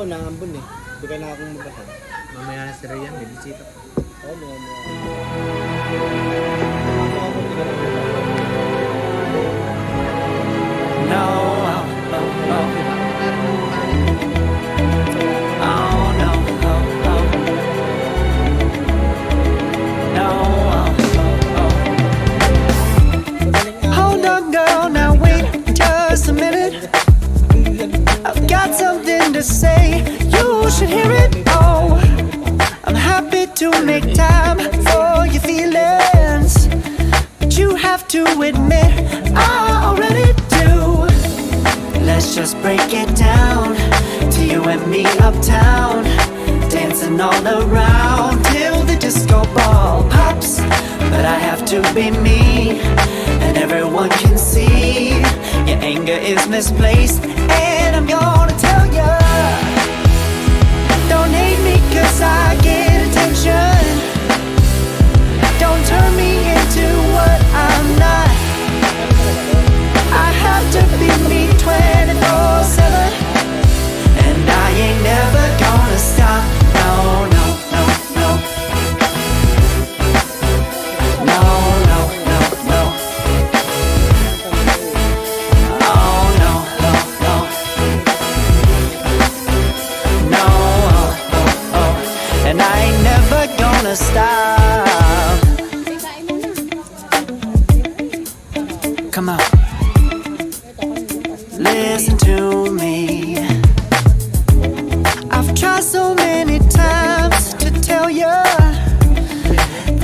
ako naambon eh. Bigla na akong mabasa. Mamaya na si Ryan, may bisita. Oo, mga. No, oh no, no, hold on, girl, now wait just a minute. I've got something to say, you should hear it. Oh, I'm happy to make time for your feelings, but you have to admit I already do. Let's just break it down to you and me uptown, dancing all around till the disco ball pops. But I have to be me, and everyone can see your anger is misplaced. And I'm gonna tell ya, don't hate me cause I get attention. Don't turn me into what I'm not. I have to be me 24/7, and I ain't never gonna stop. No, no, no, no. No, no, no, no. Oh, no, no, no. No, oh, oh, oh. And I ain't never gonna stop. Come on. Listen to me. I've tried so many times to tell you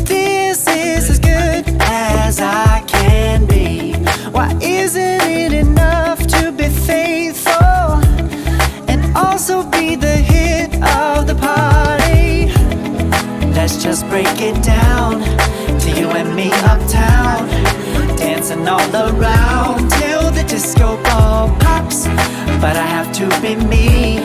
this is as good as I can be. Why isn't it enough to be faithful and also be the hit of the party? Let's just break it down to you and me uptown, dancing all around till the disco ball pops. But I have to be me,